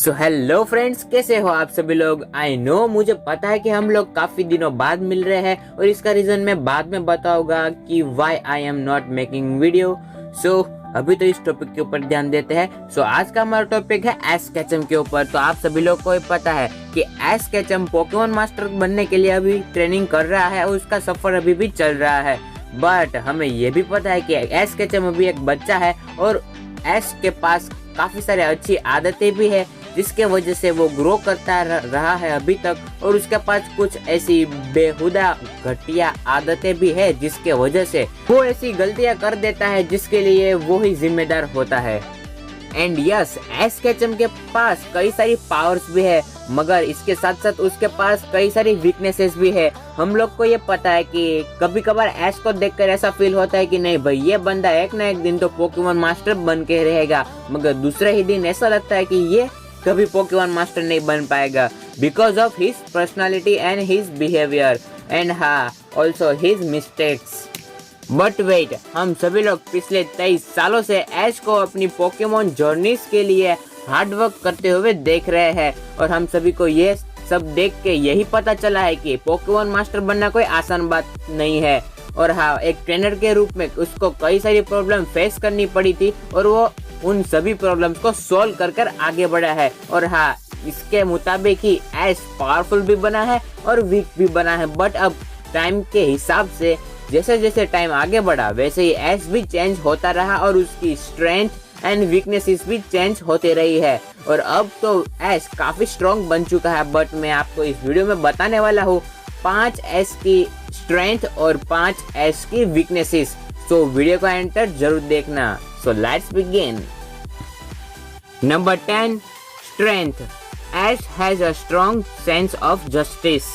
So hello friends, कैसे हो आप सभी लोग। आई नो, मुझे पता है कि हम लोग काफी दिनों बाद मिल रहे हैं और इसका रीजन मैं बाद में बताऊंगा कि why I am not making video. So अभी तो इस टॉपिक के ऊपर ध्यान देते हैं। सो आज का हमारा टॉपिक है एश केचम के ऊपर। तो आप सभी लोग को पता है कि एश केचम पोकेमॉन मास्टर बनने के लिए अभी ट्रेनिंग कर रहा है और उसका सफर अभी भी चल रहा है। बट हमें ये भी पता है कि एश केचम अभी एक बच्चा है और एश के पास काफी सारी अच्छी आदतें भी है जिसके वजह से वो ग्रो करता रहा है अभी तक, और उसके पास कुछ ऐसी बेहुदा घटिया आदतें भी है जिसके वजह से वो ऐसी गलतियां कर देता है जिसके लिए वो ही जिम्मेदार होता है। एंड यस, एश केचम के पास कई सारी पावर्स भी है, मगर इसके साथ साथ उसके पास कई सारी वीकनेसेस भी है। हम लोग को ये पता है कि कभी कभार एश को देखकर ऐसा फील होता है कि नहीं भाई, ये बंदा एक ना एक दिन तो पोकेमॉन मास्टर बन के रहेगा, मगर दूसरे ही दिन ऐसा लगता है कि ये कभी पोकेमॉन मास्टर नहीं बन पाएगा because of his personality and his behaviour and also his mistakes. But wait, हम सभी लोग पिछले 23 सालों से एश को अपनी पोकेमॉन जर्नीज के लिए हार्डवर्क करते हुए देख रहे हैं और हम सभी को ये सब देख के यही पता चला है कि पोकेमॉन मास्टर बनना कोई आसान बात नहीं है। और एक ट्रेनर के रूप में उसको कई सारी प्रॉब्लम फेस करनी पड़ी थी और वो उन सभी प्रॉब्लम्स को सॉल्व कर आगे बढ़ा है। और इसके मुताबिक ही एश पावरफुल भी बना है और वीक भी बना है। बट अब टाइम के हिसाब से जैसे जैसे टाइम आगे बढ़ा वैसे ही एश भी चेंज होता रहा और उसकी स्ट्रेंथ एंड वीकनेसेस भी चेंज होते रही है और अब तो एश काफी स्ट्रॉन्ग बन चुका है। बट मैं आपको इस वीडियो में बताने वाला हूँ 5 एश की स्ट्रेंथ और 5 एश की वीकनेसेस। सो वीडियो को एंड तक जरूर देखना। So let's begin. Number 10, strength. Ash has a strong sense of justice.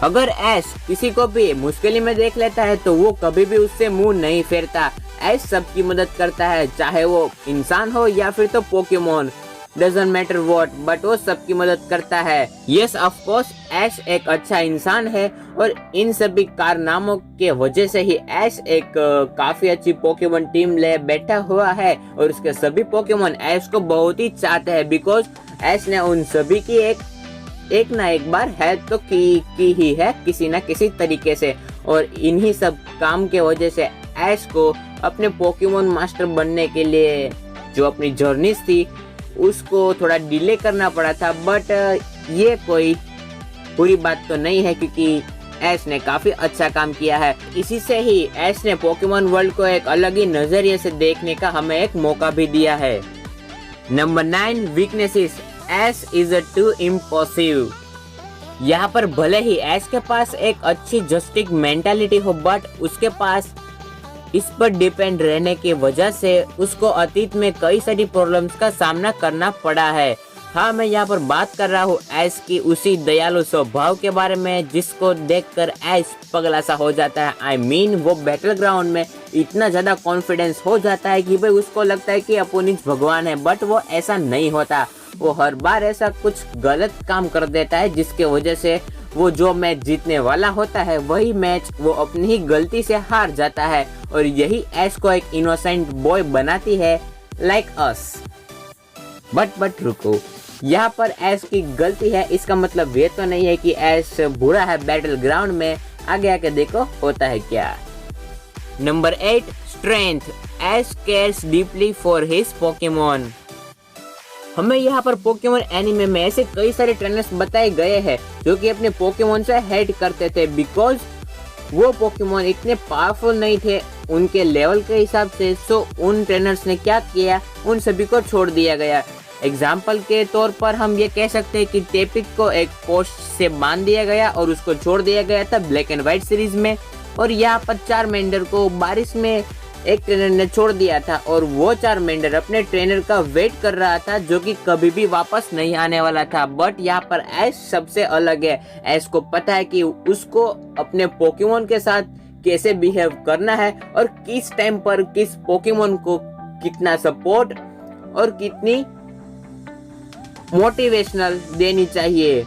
अगर एश किसी को भी मुश्किल में देख लेता है तो वो कभी भी उससे मुंह नहीं फेरता। एश सबकी मदद करता है, चाहे वो इंसान हो या फिर तो Pokemon, doesn't matter what, but वो सबकी मदद करता है। यस ऑफ कोर्स, एश एक अच्छा इंसान है और इन सभी कारनामों के वजह से ही एश एक काफी अच्छी पोकेमॉन टीम ले बैठा हुआ है और उसके सभी पोकेमॉन एश को बहुत ही चाहते हैं बिकॉज एश ने उन सभी की एक ना एक बार हेल्प तो की ही है किसी ना किसी तरीके से। और इन्हीं सब काम के वजह से एश को अपने पोकेमॉन मास्टर बनने के लिए जो अपनी जर्नीज थी उसको थोड़ा डिले करना पड़ा था। बट ये कोई पूरी बात तो नहीं है क्योंकि एश ने काफी अच्छा काम किया है। इसी से ही एश ने पोकेमॉन वर्ल्ड को एक अलग ही नजरिए से देखने का हमें एक मौका भी दिया है। Number 9, weaknesses. Ash is too impulsive. यहाँ पर भले ही एश के पास एक अच्छी जस्टिक मेंटालिटी हो बट उसके पास इस पर डिपेंड रहने की वजह से उसको अतीत में कई सारी प्रॉब्लम्स का सामना करना पड़ा है। मैं यहाँ पर बात कर रहा हूँ एश की उसी दयालु स्वभाव के बारे में जिसको देखकर एश पगला सा हो जाता है। I mean, वो बैटल ग्राउंड में इतना ज्यादा कॉन्फिडेंस हो जाता है कि भाई उसको लगता है कि अपोनेंट भगवान है, बट वो ऐसा नहीं होता। वो हर बार ऐसा कुछ गलत काम कर देता है जिसके वजह से वो जो मैच जीतने वाला होता है वही मैच वो अपनी ही गलती से हार जाता है और यही एश को एक इनोसेंट बॉय बनाती है लाइक अस। बट रुको, यहाँ पर एश की गलती है इसका मतलब ये तो नहीं है कि एश बुरा है बैटल ग्राउंड में। आगे आके देखो होता है क्या। Number 8, strength. Ash cares deeply for his Pokemon. हमें यहाँ पर पोकेमॉन एनिमे में ऐसे कई सारे ट्रेनर्स बताए गए हैं जो कि अपने पोकेमॉन से हेट करते थे बिकॉज वो पोकेमॉन इतने पावरफुल नहीं थे उनके लेवल के हिसाब से। सो उन ट्रेनर्स ने क्या किया, उन सभी को छोड़ दिया गया। एग्जाम्पल के तौर पर हम ये कह सकते हैं कि टेपिक को एक पोस्ट से बांध दिया गया और उसको छोड़ दिया गया था ब्लैक एंड व्हाइट सीरीज में। और यहाँ पर चारमेंडर को बारिश में एक ट्रेनर ने छोड़ दिया था और वो चारमेंडर अपने ट्रेनर का वेट कर रहा था जो कि कभी भी वापस नहीं आने वाला था। बट यहाँ पर एश सबसे अलग है। एश को पता है कि उसको अपने पोकेमॉन के साथ कैसे बिहेव करना है और किस टाइम पर किस पोकेमॉन को कितना सपोर्ट और कितनी मोटिवेशनल देनी चाहिए।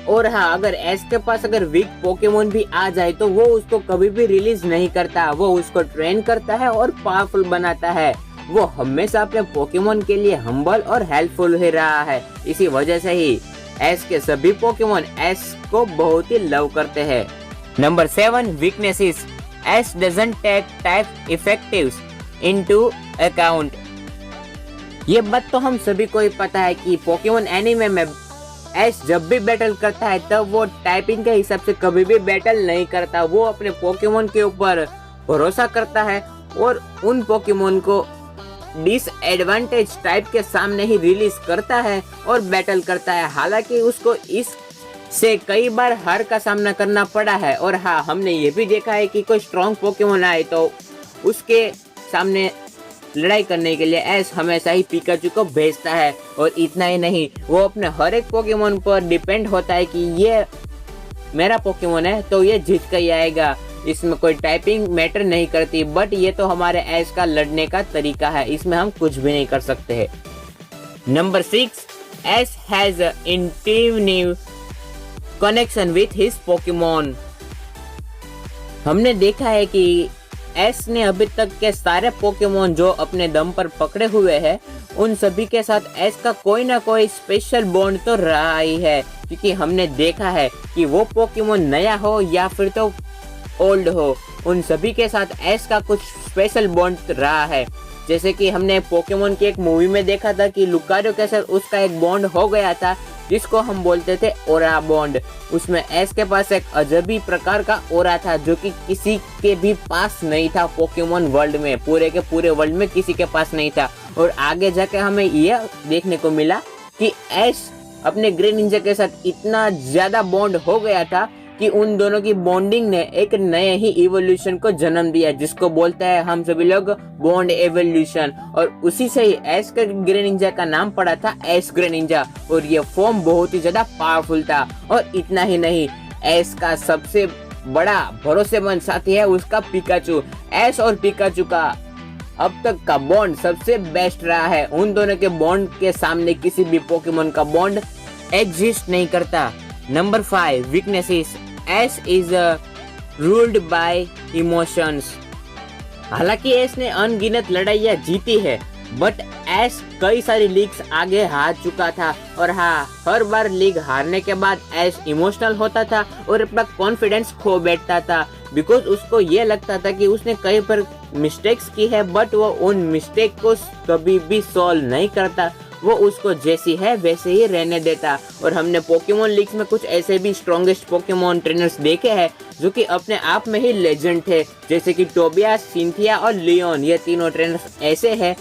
और अगर एश के पास अगर वीक पोकेमॉन भी आ जाए तो वो उसको कभी भी रिलीज नहीं करता, वो उसको ट्रेन करता है और पावरफुल बनाता है। वो हमेशा अपने पोकेमोन के लिए हम्बल और हेल्पफुल ही रहा है। इसी वजह से ही एस के सभी पोकेमोन एस को बहुत ही लव करते हैं। Number 7 weaknesses. Ash doesn't take type effectives into account. ये बात तो हम सभी को ही पता है कि पोकेमोन एनीमे में एस जब भी बैटल करता है तब वो टाइपिंग के हिसाब से कभी भी बैटल नहीं करता। वो अपने पोकेमोन के ऊपर भरोसा करता है और उन पोकेमोन को डिसएडवांटेज टाइप के सामने ही रिलीज करता है और बैटल करता है। हालांकि उसको इस से कई बार हार का सामना करना पड़ा है। और हाँ, हमने ये भी देखा है कि कोई स्ट्रॉन्ग पोकेमोन आए तो उसके सामने लड़ाई करने के लिए एस हमेशा ही पिकाचू को भेजता है। और इतना ही नहीं, वो अपने हर एक पोकेमोन पर डिपेंड होता है कि ये मेरा पोकेमोन है तो ये जीत कर ही आएगा। इसमें कोई टाइपिंग मैटर नहीं करती, बट ये तो हमारे एस का लड़ने का तरीका है, इसमें हम कुछ भी नहीं कर सकते हैं। Number 6 S has intimate connection with his Pokemon. हमने देखा है कि एस ने अभी तक के सारे पोकेमोन जो अपने दम पर पकड़े हुए हैं उन सभी के साथ एस का कोई ना कोई स्पेशल बॉन्ड तो रहा ही है। क्योंकि हमने देखा है कि वो पोकेमोन नया हो या फिर तो ओल्ड हो, उन सभी के साथ एस का कुछ स्पेशल बॉन्ड रहा है। जैसे कि हमने पोकेमोन की एक मूवी में देखा था कि लुकारियो के साथ उसका एक बॉन्ड हो गया था जिसको हम बोलते थे ओरा बॉन्ड। उसमें एस के पास एक अजबी प्रकार का ओरा था जो कि किसी के भी पास नहीं था। पोकेमोन वर्ल्ड में, पूरे के पूरे वर्ल्ड में किसी के पास नहीं था। और आगे जाके हमें यह देखने को मिला कि एस अपने ग्रे निंजा के साथ इतना ज्यादा बॉन्ड हो गया था कि उन दोनों की बॉन्डिंग ने एक नए ही इवोल्यूशन को जन्म दिया, जिसको बोलते हैं हम सभी लोग बॉन्ड एवोल्यूशन। और उसी से ही एस के ग्रे निंजा का नाम पड़ा था एस ग्रे निंजा। और ये फॉर्म बहुत ही ज्यादा पावरफुल था। और इतना ही नहीं, एस का सबसे बड़ा भरोसेमंद साथी है उसका पिकाचू। एस और पिकाचू का अब तक का बॉन्ड सबसे बेस्ट रहा है। उन दोनों के बॉन्ड के सामने किसी भी पोकेमोन का बॉन्ड एग्जिस्ट नहीं करता। Number 5 weaknesses. S is ruled by emotions. हालांकि एस ने अनगिनत लड़ाइयाँ जीती है, बट एस कई सारी लीग्स आगे हार चुका था। और हाँ, हर बार लीग हारने के बाद एस इमोशनल होता था और अपना कॉन्फिडेंस खो बैठता था। बिकॉज उसको ये लगता था कि उसने कई बार मिस्टेक्स की है, बट वो उन मिस्टेक को कभी भी सॉल्व नहीं करता। वो उसको जैसी है वैसे ही रहने देता। और हमने पोकेमोन लीग्स में कुछ ऐसे भी स्ट्रॉन्गेस्ट पोकेमोन ट्रेनर्स देखे हैं जो कि अपने आप में ही लेजेंड थे, जैसे कि टोबियास, सिंथिया और लियोन। ये तीनों ट्रेनर्स ऐसे हैं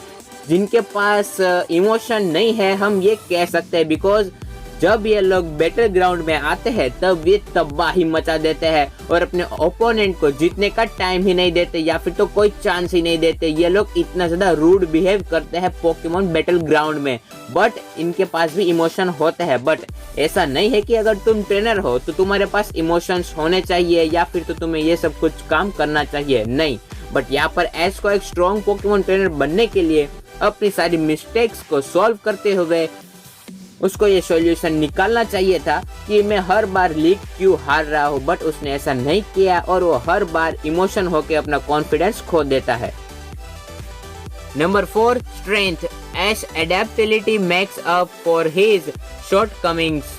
जिनके पास इमोशन नहीं है, हम ये कह सकते हैं। बिकॉज जब ये लोग बैटल ग्राउंड में आते हैं तब ये तबाही मचा देते हैं और अपने ओपोनेंट को जीतने का टाइम ही नहीं देते या फिर तो कोई चांस ही नहीं देते। ये लोग इतना ज्यादा रूड बिहेव करते हैं पोकेमोन बैटल ग्राउंड में, बट इनके पास भी इमोशन होते हैं। बट ऐसा नहीं है कि अगर तुम ट्रेनर हो तो तुम्हारे पास इमोशंस होने चाहिए या फिर तो तुम्हें ये सब कुछ काम करना चाहिए, नहीं। बट यहाँ पर एस को एक स्ट्रॉन्ग पोकेमोन ट्रेनर बनने के लिए अपनी सारी मिस्टेक्स को सॉल्व करते हुए उसको ये सॉल्यूशन निकालना चाहिए था कि मैं हर बार लीग क्यों हार रहा हूँ, बट उसने ऐसा नहीं किया और वो हर बार इमोशन होके अपना कॉन्फिडेंस खो देता है। Number 4 strength. S adaptability makes up for his shortcomings.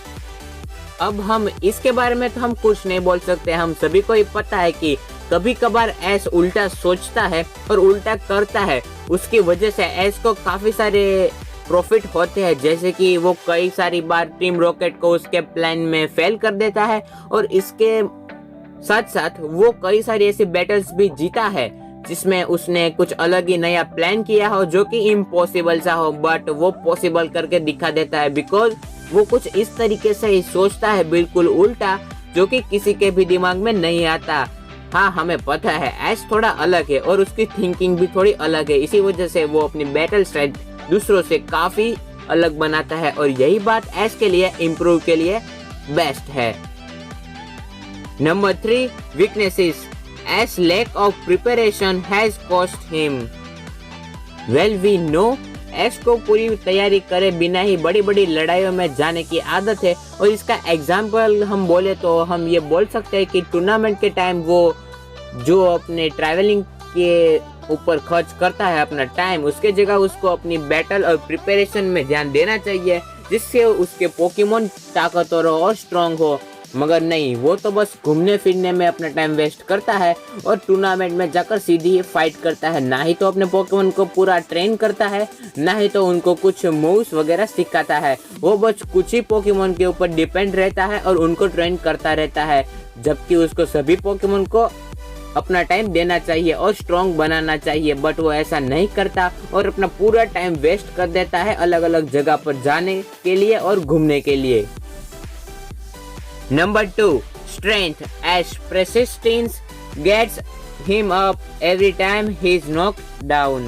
अब हम इसके बारे में तो हम कुछ नहीं बोल सकते। हम सभी को ही पता है कि कभी कभार एस उल्टा सोचता है और उल्टा करता है। उसकी वजह से एस को काफी सारे प्रॉफिट होते हैं, जैसे कि वो कई सारी बार टीम रॉकेट को उसके प्लान में फेल कर देता है और इसके साथ साथ वो कई सारी ऐसी बैटल्स भी जीता है जिसमें उसने कुछ अलग ही नया प्लान किया हो जो कि इम्पॉसिबल सा हो, बट वो पॉसिबल करके दिखा देता है। बिकॉज वो कुछ इस तरीके से ही सोचता है, बिल्कुल उल्टा, जो कि किसी के भी दिमाग में नहीं आता। हाँ, हमें पता है एस थोड़ा अलग है और उसकी थिंकिंग भी थोड़ी अलग है। इसी वजह से वो अपनी बैटल स्ट्रेंथ दूसरों से काफी अलग बनाता है और यही बात एस के लिए इम्प्रूव के लिए बेस्ट है। Number 3 weaknesses. Ash lack of preparation has cost him. Well we know Ash को पूरी तैयारी करे बिना ही बड़ी बड़ी लड़ाइयों में जाने की आदत है। और इसका एग्जाम्पल हम बोले तो हम ये बोल सकते हैं कि टूर्नामेंट के टाइम वो जो अपने ट्रैवलिंग के ऊपर खर्च करता है अपना टाइम, उसके जगह उसको अपनी बैटल और प्रिपरेशन में ध्यान देना चाहिए, जिससे उसके पोकेमोन ताकतवर और स्ट्रांग हो। मगर नहीं, वो तो बस घूमने फिरने में अपना टाइम वेस्ट करता है और टूर्नामेंट में जाकर सीधी फाइट करता है। ना ही तो अपने पोकेमोन को पूरा ट्रेन करता है, ना ही तो उनको कुछ मूव्स वगैरह सिखाता है। वो बस कुछ ही पोकेमोन के ऊपर डिपेंड रहता है और उनको ट्रेन करता रहता है, जबकि उसको सभी पोकेमोन को अपना टाइम देना चाहिए और स्ट्रॉन्ग बनाना चाहिए। बट वो ऐसा नहीं करता और अपना पूरा टाइम वेस्ट कर देता है अलग अलग जगह पर जाने के लिए और घूमने के लिए। Number 2, strength. Ash persistence gets him up every time he's knocked down.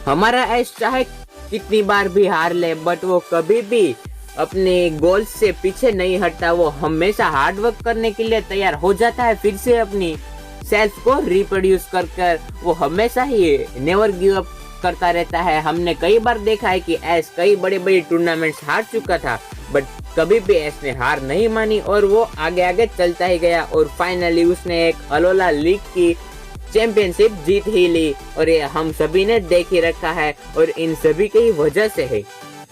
हमारा ऐश चाहे कितनी बार भी हार ले, बट वो कभी भी अपने गोल से पीछे नहीं हटता। वो हमेशा हार्ड वर्क करने के लिए तैयार हो जाता है, फिर से अपनी सेल्फ को रिप्रोड्यूस कर वो हमेशा ही नेवर गिव अप करता रहता है। हमने कई बार देखा है कि ऐश कई बड़े बड़े टूर्नामेंट्स हार चुका था, बट कभी भी ऐश ने हार नहीं मानी और वो आगे आगे चलता ही गया और फाइनली उसने एक अलोला लीग की चैंपियनशिप जीत ही ली। और ये हम सभी ने देख ही रखा है और इन सभी की वजह से है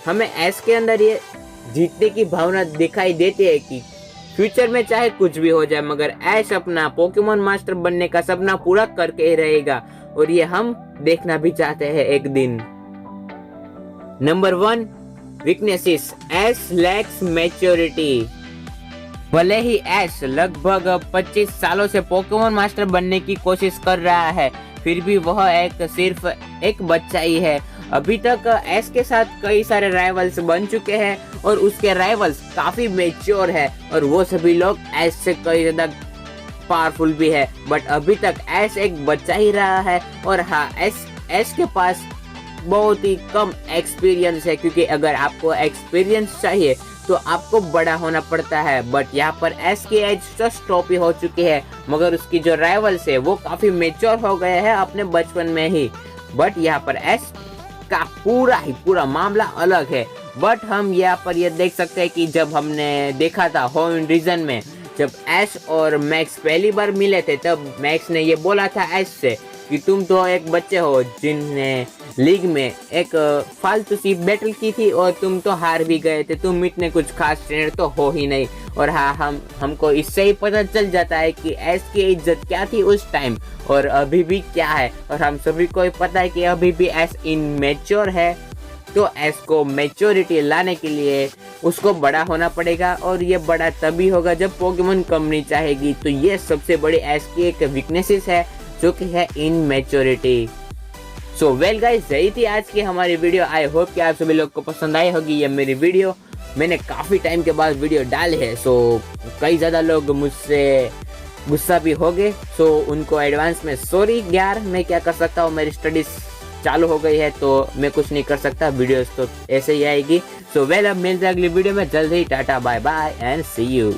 हमें ऐश के अंदर ये जीतने की भावना दिखाई देती है कि फ्यूचर में चाहे कुछ भी हो जाए, मगर ऐश अपना पोकेमोन मास्टर बनने का सपना पूरा करके ही रहेगा और ये हम देखना भी चाहते हैं एक दिन। Number 1, weaknesses. Ash lacks maturity. भले ही ऐश लगभग 25 सालों से पोकेमोन मास्टर बनने की कोशिश कर रहा है, फिर भी वह सिर्फ एक बच्चा ही है। अभी तक ऐश के साथ कई सारे राइवल्स बन चुके हैं और उसके राइवल्स काफी मैच्योर है और वो सभी लोग ऐश से कई ज्यादा पावरफुल भी है। बट अभी तक ऐश एक बच्चा ही रहा है और हाँ, ऐश के पास बहुत ही कम एक्सपीरियंस है, क्योंकि अगर आपको एक्सपीरियंस चाहिए तो आपको बड़ा होना पड़ता है। बट यहाँ पर ऐश की एज जस्ट टॉपी हो चुकी है, मगर उसकी जो राइवल्स है वो काफी मेच्योर हो गए हैं अपने बचपन में ही। बट यहाँ पर ऐश का पूरा मामला अलग है। बट हम यहाँ पर ये देख सकते हैं कि जब हमने देखा था होम रीजन में, जब ऐश और मैक्स पहली बार मिले थे, तब मैक्स ने ये बोला था ऐश से कि तुम तो एक बच्चे हो जिनने लीग में एक फालतू सी बैटल की थी और तुम तो हार भी गए थे, तुम इतने कुछ खास ट्रेनर तो हो ही नहीं। और हाँ, हमको इससे ही पता चल जाता है कि ऐश की इज्जत क्या थी उस टाइम और अभी भी क्या है। और हम सभी को पता है कि अभी भी ऐश इनमेच्योर है, तो ऐश को मैच्योरिटी लाने के लिए उसको बड़ा होना पड़ेगा और ये बड़ा तभी होगा जब पोकेमोन कंपनी चाहेगी। तो ये सबसे बड़ी ऐश की एक वीकनेसेस है, जो कि है इनमेच्योरिटी। सो वेल गाइस, यही थी आज की हमारी वीडियो। आई होप कि आप सभी लोग को पसंद आई होगी ये मेरी वीडियो। मैंने काफ़ी टाइम के बाद वीडियो डाली है, सो कई ज़्यादा लोग मुझसे गुस्सा भी हो गए, सो उनको एडवांस में सॉरी यार। मैं क्या कर सकता हूँ, मेरी स्टडीज चालू हो गई है तो मैं कुछ नहीं कर सकता, वीडियोस तो ऐसे ही आएगी। सो वेल, अब मिलते हैं अगली वीडियो में जल्द ही। Tata bye bye and see you.